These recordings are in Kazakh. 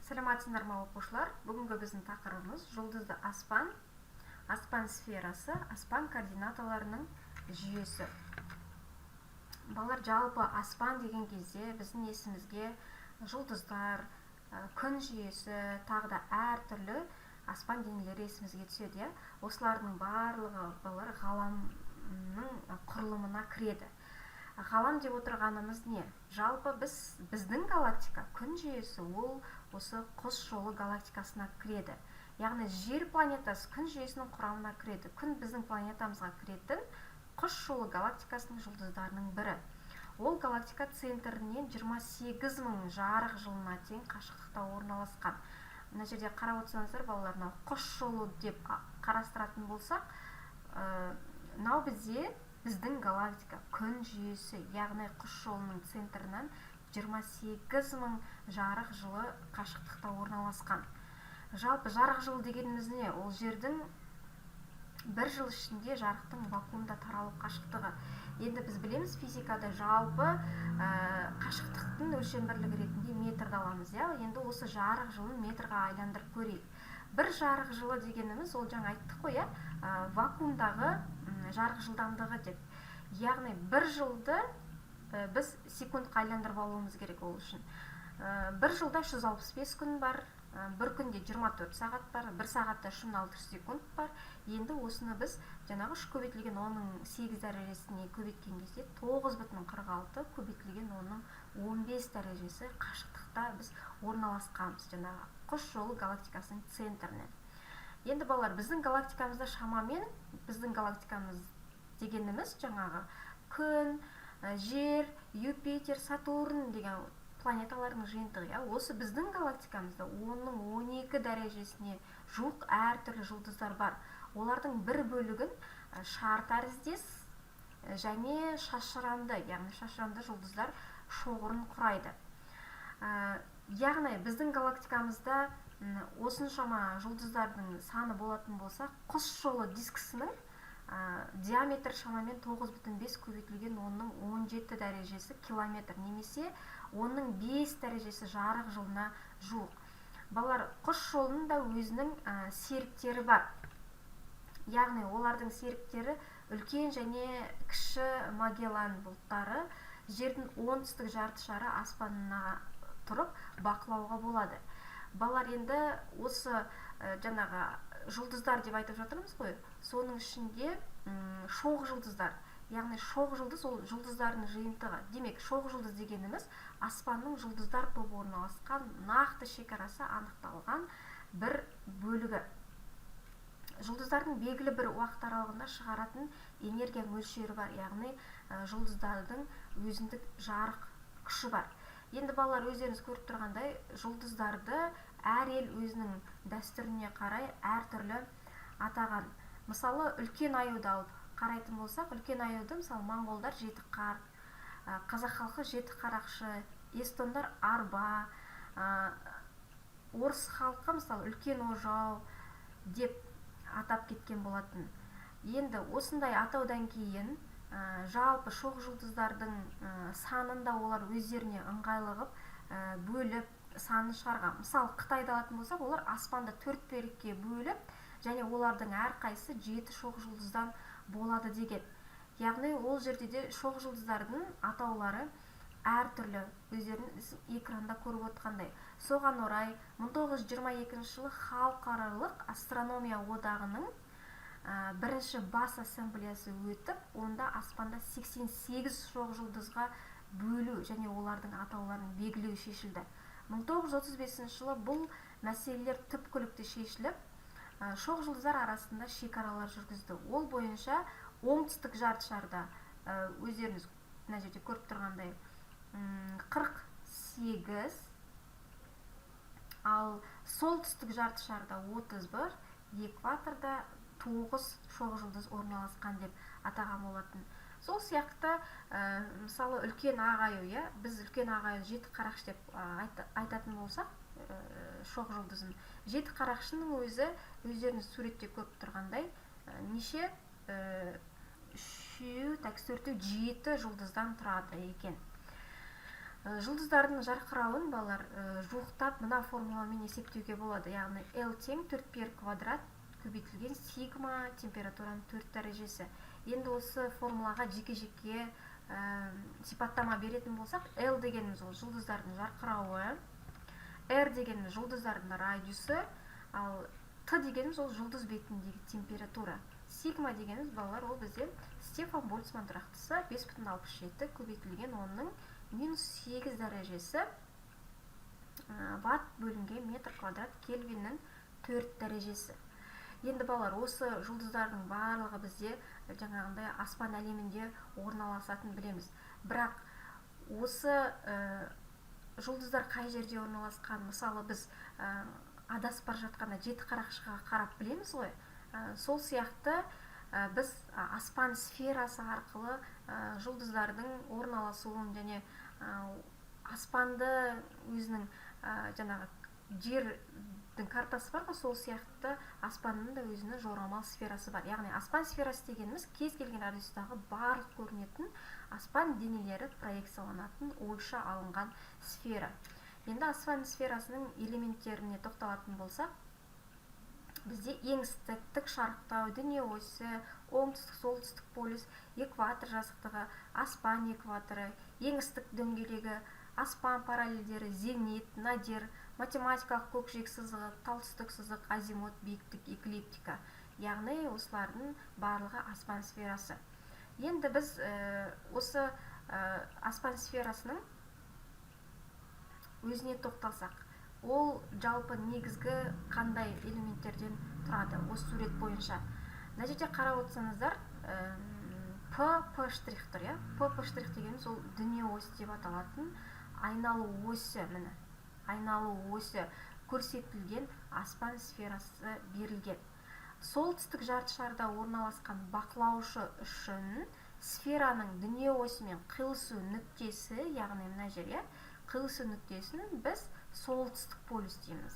Саламатсыздар ма оқушылар? Бүгінгі біздің тақырыбымыз жұлдызды аспан, аспан сферасы, аспан координаталарының жүйесі. Балалар, жалпы аспан деген кезде біздің есімізге жұлдыздар, күн жүйесі, тағы да әртүрлі аспан денелері есімізге түседі. Осылардың барлығы балалар ғаламның құрылымына кіреді. Ғалам деп отырғанымыз не? Жалпы біздің галактика, күн жүйесі, ол осы құс жолы галактикасына кіреді. Яғни жер планетасы күн жүйесінің құрамына кіреді. Күн біздің планетамызға кіретін құс жолы галактикасының жұлдыздарының бірі. Ол галактика центрінен 28 000 жарық жылына тең қашықтықта орналасқан. Мына жерде қарап отырсаңыздар, балалар, құс жолы деп қарастыратын болсақ, мынау біздің галактика, күн жүйесі, яғни құс жолының центрінен 28 000 жарық жылы қашықтықта орналасқан. Жалпы жарық жылы дегеніміз не? Ол жердің бір жыл ішінде жарықтың вакуумда таралу қашықтығы. Енді біз білеміз, физикада жалпы қашықтықтың өлшем бірлігі ретінде метрді аламыз. Енді осы жарық жылын метрға айландырып көрейік. Бір жарық жылы дегеніміз, ол жаңа айттық қой, вакуумдағы жарық жылдамдығы деп. Яғни бір жылды біз секундқа айландырып алуымыз керек ол үшін. Бір жылда 365 күн бар, бір күнде 24 сағат бар, бір сағатта 3600 секунд бар. Енді осыны біз жаңағы 3 көбейтілген 8 дәрежесіне көбейткен кезде 9,46 көбейтілген 15 дәрежесі қашықтықта біз орналасқанбыз, жаңағы құс жолы галактикасының центрінен. Енді балалар, біздің галактикамызда шамамен, біздің галактикамыз дегеніміз жаңағы күн, жер, Юпитер, Сатурн деген планеталардың жиынтығы. Осы біздің галактикамызда 10-12 дәрежесіне жуық әртүрлі жұлдыздар бар. Олардың бір бөлігін шар тәріздес және шашыранды, яғни шашыранды жұлдыздар шоғырын құрайды. Яғни біздің галактикамызда осыншама жұлдыздардың саны болатын болса, құс жолы дискісінің диаметр шамамен 9,5 көбейтілген 17 дәрежесі километр, немесе 5 дәрежесі жарық жылына жуық. Балалар, құс жолының да өзінің серіктері бар. Яғни олардың серіктері үлкен және кіші Магеллан бұлттары жердің оңтүстік жарты шары аспанына тұрып бақылауға болады. Балалар, енді осы жаңағы жұлдыздар деп айтып жатырмыз ғой, соның ішінде шоқ жұлдыздар, яғни шоқ жұлдыз ол жұлдыздардың жиынтығы. Демек, шоқ жұлдыз дегеніміз аспанның жұлдыздар тобы орналасқан, нақты шекарасы анықталған бір бөлігі. Жұлдыздардың белгілі бір уақыт аралығында шығаратын энергия мөлшері бар, яғни жұлдыздардың өзіндік жарық күші бар. Енді балалар, өздеріңіз көріп тұрғандай, жұлдыздарды әр ел өзінің дәстүріне қарай әртүрлі атаған. Мысалы, үлкен аюды алып қарайтын болсақ, үлкен аюды мысалы моңғолдар жеті қарт, қазақ халқы жеті қарақшы, эстондар арба, орыс халқы мысалы үлкен ожау деп атап кеткен болатын. Енді осындай атаудан кейін жалпы шоқ жұлдыздардың санында олар өздеріне ыңғайлығып бөліп санын шығарған. Мысалы, Қытайды алатын болсақ, олар аспанды 4 бөлікке бөліп, және олардың әрқайсысы 7 шоқ жұлдыздан болады деген. Яғни ол жерде де шоқ жұлдыздардың атаулары әртүрлі, өздеріңіз экранда көріп отқандай. Соған орай 1922 жылы халықаралық астрономия одағының бірінші бас ассамблеясы өтіп, онда аспанда 88 шоқ жұлдызға бөлу және олардың атауларын белгілеу шешілді. 1935 жылы бұл мәселелер түпкілікті шешіліп, шоқ жұлдыздар арасында шекаралар жүргізді. Ол бойынша оңтүстік жарты шарда өздеріңіз мына жерде көріп тұрғандай 48, ал солтүстік жарты шарда 31, экваторда 9 шоқ жұлдыз орналасқан деп атаған болатын. Сол сияқты, мысалы, үлкен ағаю, біз үлкен ағаю жеті қарақшы деп айтатын болсақ, шоқ жұлдызын. Жеті қарақшының өзі, өздеріңіз суретте көріп тұрғандай, неше 3, 4, 7 жұлдыздан тұрады екен. Жұлдыздардың жарқырауын балалар жуықтап мына формуламен есептеуге болады. Яғни L тең 4πr квадрат көбейтілген сигма температураның 4 дәрежесі. Енді осы формулаға жеке-жеке сипаттама беретін болсақ, L дегеніміз ол жұлдыздардың жарқырауы, R дегеніміз жұлдыздардың радиусы, ал Т дегеніміз ол жұлдыз бетіндегі температура. Сигма дегеніміз балалар ол бізде Стефан Больцман тұрақтысы 5,67 көбейтілген оның -8 дәрежесі ватт бөлінген метр квадрат кельвиннің 4 дәрежесі. Енді балалар, осы жұлдыздардың барлығы бізде жаңағындай аспан әлемінде орналасатын білеміз. Бірақ осы жұлдыздар қай жерде орналасқан, мысалы біз адасып бара жатқанда жеті қарақшыға қарап білеміз ғой. Сол сияқты біз аспан сферасы арқылы жұлдыздардың орналасуын және аспанды өзінің жаңағы жердің картасы бар ғой, сол сияқты аспанның да өзінің жорамал сферасы бар. Яғни аспан сферасы дегеніміз кез келген радиустағы барлық көрінетін аспан денелері проекцияланатын ойша алынған сфера. Енді аспан сферасының элементтеріне тоқталатын болсақ, бізде еңістік, тік шарықтау, дүние осі, оңтүстік-солтүстік полюс, экватор жазықтығы, аспан экваторы, еңістік дөңгелегі, аспан параллельдері, зенит, надир, математикалық көкжиек сызығы, талстық сызық, азимут, биіктік, эклиптика. Яғни осылардың барлығы аспан сферасы. Енді біз осы аспан сферасының өзіне тоқталсақ, ол жалпы негізгі қандай элементтерден тұрады осы сурет бойынша. Мына жерде қарап отырсаңыздар, P штрих тұр, иә? P штрих дегеніміз ол дүние осі деп аталатын айналу осі, міне. Айналу осі көрсетілген аспан сферасы берілген. Солтүстік жартышарда орналасқан бақылаушы үшін сфераның дүние осімен қиылысу нүктесі, яғни мына жер, қиылысу нүктесін біз солтүстік полюс дейміз.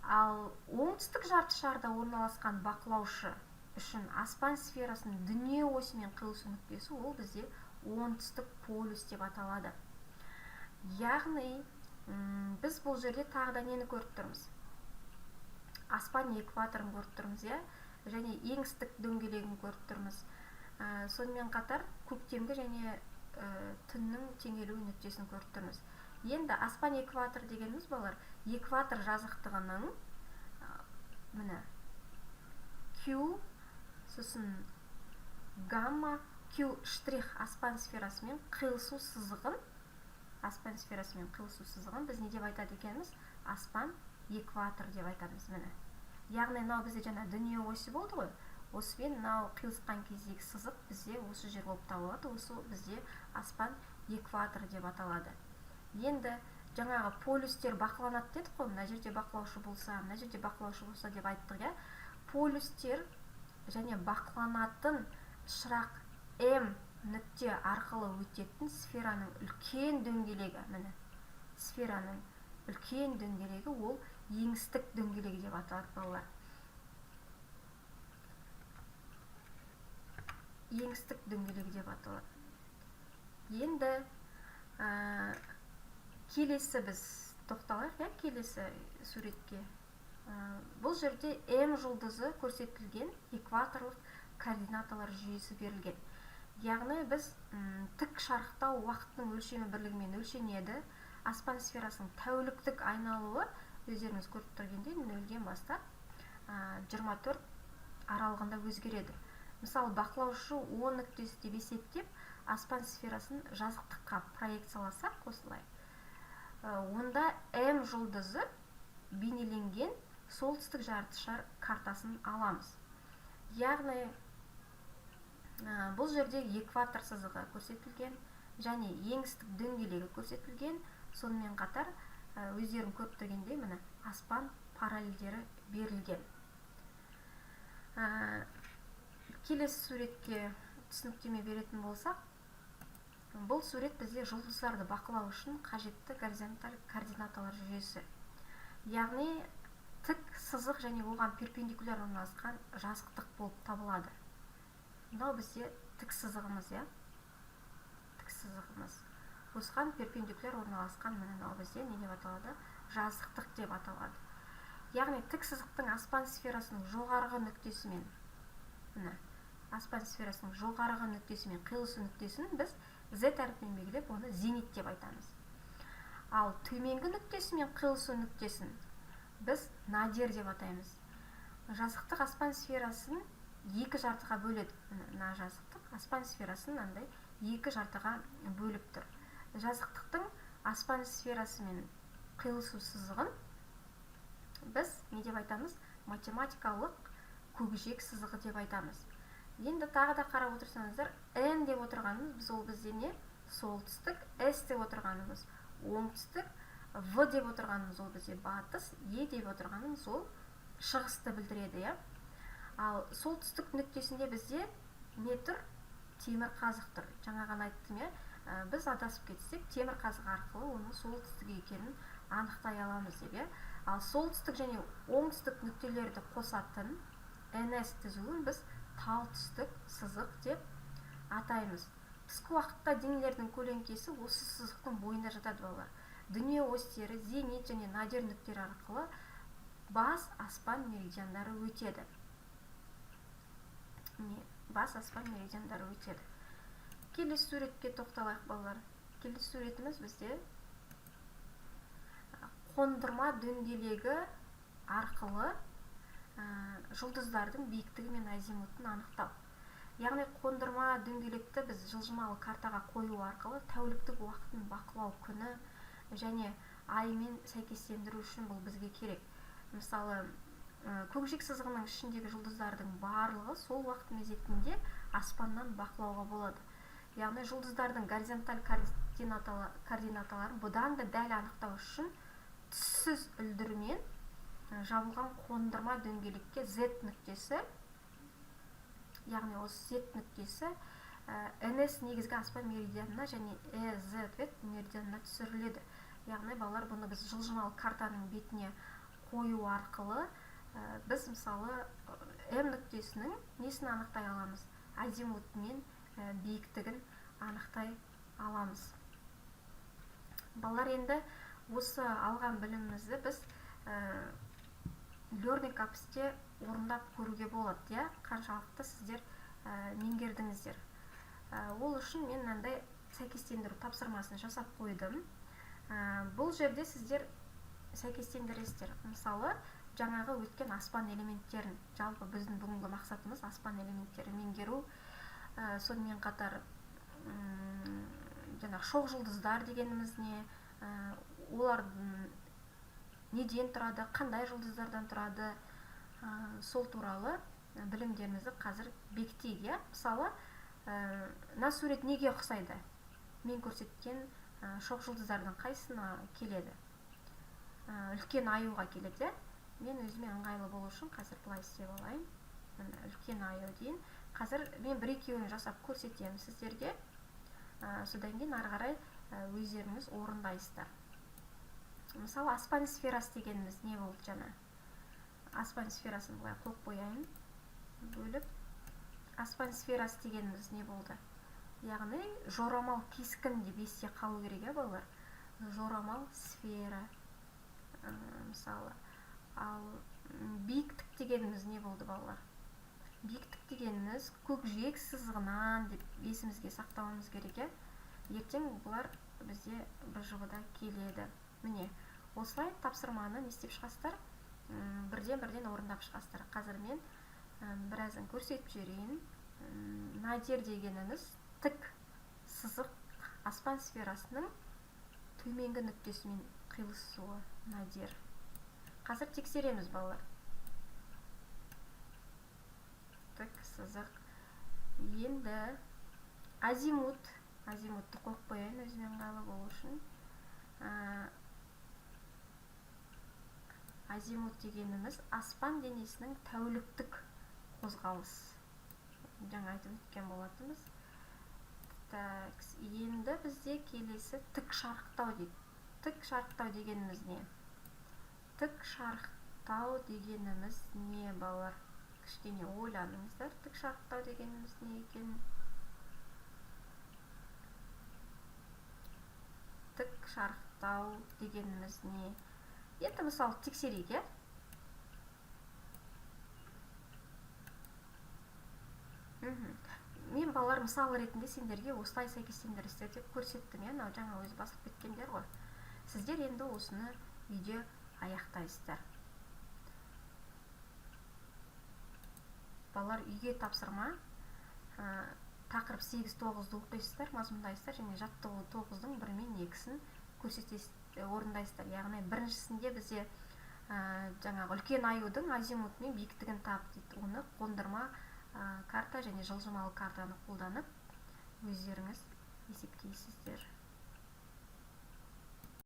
Ал оңтүстік жартышарда орналасқан бақылаушы үшін аспан сферасының дүние осімен қиылысу нүктесі ол бізде оңтүстік полюс деп аталады. Яғни біз бұл жерде тағы да нені көріп тұрмыз? Аспан экваторын көріп тұрмыз, және еңістік дөңгелегін көріп тұрмыз. Сонымен қатар көктемгі және түннің теңелу нүктесін көріп тұрмыз. Енді аспан экватор дегеніміз балалар, экватор жазықтығының міне Q, сосын гамма, Q штрих аспан сферасымен қиылысу сызығын, біз не деп айтады екеніміз? Аспан экватор деп айтамыз, міне. Яғни мынау бізде жаңа дүние осі болды ғой. Осымен мынау қиылысқан кездегі сызық бізде осы жер болып табылады. Осы бізде аспан экватор деп аталады. Енді жаңағы полюстер бақыланады дедік қой, мына жерде бақылаушы болса, мына жерде бақылаушы болса деп айттық, иә. Полюстер және бақыланатын шырақ М нүкте арқылы өтетін сфераның үлкен дөңгелегі, міне. Сфераның үлкен дөңгелегі ол еңістік дөңгелегі деп аталады, балалар. Еңістік дөңгелегі деп аталады. Енді келесі біз тоқталайық, келесі суретке. Бұл жерде М жұлдызы көрсетілген экваторлық координаталар жүйесі берілген. Яғни біз тік шарықтау уақыттың өлшемі бірлігімен өлшенеді. Аспан сферасының тәуліктік айналуы өздеріңіз көріп тұргендей 0-ден бастап 24 аралығында өзгереді. Мысалы, бақылаушы 10 нүктесі деп есептеп, аспан сферасын жазықтыққа проекцияласақ, осылай. Онда М жұлдызы бейнеленген солтүстік жартышар картасын аламыз. Яғни бұл жерде экватор сызығы көрсетілген, және еңістік дөңгелегі көрсетілген, сонымен қатар өздерін көріп тұргендей, міне аспан параллельдері берілген. Келесі суретке түсініктеме беретін болсақ, бұл сурет бізде жұлдыздарды бақылау үшін қажетті горизонталь координаталар жүйесі. Яғни тік сызық және оған перпендикуляр орналасқан жазықтық болып табылады. Мынау бізде тік сызығымыз, тік сызығымыз. осыған перпендикуляр орналасқан мынау бізде не деп аталады? Жазықтық деп аталады. Яғни тік сызықтың аспан сферасының жоғарғы нүктесі мен аспан сферасының жоғарғы нүктесі мен қиылысу нүктесін біз Z әріпімен белгілеп, оны зенит деп айтамыз. Ал төменгі нүктесі мен қиылысу нүктесін біз надир деп атаймыз. Жазықтық аспан сферасын екі жартыға бөледі. Мына жазықтық аспан сферасын андай екі жартыға бөліп тұр. Жазықтықтың аспан сферасы мен қиылысу сызығын біз не деп айтамыз? Математикалық көкжиек сызығы деп айтамыз. Енді тағы да қарап отырсаңыздар, N деп отырғанымыз біз ол бізде не? Солтүстік, S деп отырғанымыз оңтүстік, V деп отырғанымыз ол бізде батыс, E деп отырғанымыз ол шығысты білдіреді, иә. Ал солтүстік нүктесінде бізде не тұр? Темір қазық тұр. Жаңа ғана айттым, иә. Біз адасып кетсек, темір қазық арқылы оның солтүстік екенін анықтай аламыз деп, иә. Ал солтүстік және оңтүстік нүктелерді қосатын NS түзуін біз тал түстік сызық деп атаймыз. Түскі уақытта денелердің көлеңкесі осы сызықтың бойында жатады, балалар. Дүние осьтері, зенит және надир нүктелері арқылы бас аспан меридиандары өтеді. Бас аспан меридиандары өтеді. Келесі суретке тоқталайық, балалар. Келесі суретіміз бізде қондырма дөңгелегі арқылы жұлдыздардың биіктігі мен азимутын анықтау. Яғни қондырма дөңгелекті біз жылжымалы картаға қою арқылы тәуліктік уақытын бақылау күні және аймен сәйкестендіру үшін бұл бізге керек. Мысалы, көкжиек сызығының ішіндегі жұлдыздардың барлығы сол уақыт мезетінде аспаннан бақылауға болады. Яғни жұлдыздардың горизонталь координаталарын бұдан да дәл анықтау үшін түссіз үлдірмен жабылған қондырма дөңгелекке Z нүктесі, яғни осы Z нүктесі NS негізгі аспан меридианына және EZ меридианына түсіріледі. Яғни балалар, бұны біз жылжымалы картаның бетіне қою арқылы біз мысалы M нүктесінің несін анықтай аламыз? Азимут мен биіктігін анықтай аламыз. Балалар, енді осы алған білімімізді біз learning апсте орындап көруге болады, иә? Қаншалықты сіздер меңгердіңіздер. Ол үшін мен мынандай сәйкестендіру тапсырмасын жасап қойдым. Бұл жерде сіздер сәйкестендіресіздер. Мысалы, жаңағы өткен аспан элементтерін, жалпы біздің бүгінгі мақсатымыз аспан элементтерін меңгеру. Сонымен қатар шоқ жұлдыздар дегеніміз не, олардың неден тұрады, қандай жұлдыздардан тұрады, сол туралы білімдеріңізді қазір бекітейік. Мысалы, мына сурет неге ұқсайды? Мен көрсеткен шоқ жұлдыздардың қайсына келеді? Үлкен аюға келеді. Мен өзіме ыңғайлы болу үшін қазір былай істеп алайын. Үлкен аю дейін. Қазір мен бір-екеуін жасап көрсетемін сіздерге. Содан кейін ары қарай өздеріңіз орындайсыздар. Мысалы, аспан сферасы дегеніміз не болды жаңа? Аспан сферасын былай қойып қояйын. Бөліп. Аспан сферасы дегеніміз не болды? Яғни, жорамал кескін деп есте қалу керек, балалар. Жорамал сфера. Мысалы, ал биіктік дегеніміз не болды, балалар? Биіктік дегеніміз көкжиек сызығынан деп есімізге сақтауымыз керек. Ертең бұлар бізде БЖВ-да келеді. Міне, осылай тапсырманы не істеп шығасыздар? Бірден орындап шығасыздар. Қазір мен біразын көрсетіп жіберейін. Надир дегеніміз тік сызық аспан сферасының төменгі нүктесімен қиылысуы надир. Қазір тексереміз, балалар. Тік сызық. Енді азимутты қойып қояйын өзіме ыңғайлы болу үшін. Азимут дегеніміз аспан денесінің тәуліктік қозғалыс. Жаңа айтып өткен болатынбыз. Енді бізде келесі тік шарықтау дейді. Тік шарықтау дегеніміз не? Тік шарықтау дегеніміз не, балалар? Кішкене ойланыңыздар. Тік шарықтау дегеніміз не екен? шарықтау дегеніміз не? Енді мысалы тексерейік, иә? Мен балалар мысал ретінде сендерге осылай сәйкестендірістер деп көрсеттім, иә? Мынау жаңа өзі басылып кеткендер ғой. Сіздер енді осыны үйде аяқтайсыздар. Балалар үйге тапсырма тақырып 8-9-ды оқисыздар, мазмұндайсыздар, және жаттығу 9-дың 1 мен 2-сін орындайсыздар. Яғни біріншісінде бізде жаңағы үлкен аюдың азимут мен биіктігін тап дейді. Оны қондырма карта және жылжымалы картаны қолданып өздеріңіз есептейсіздер.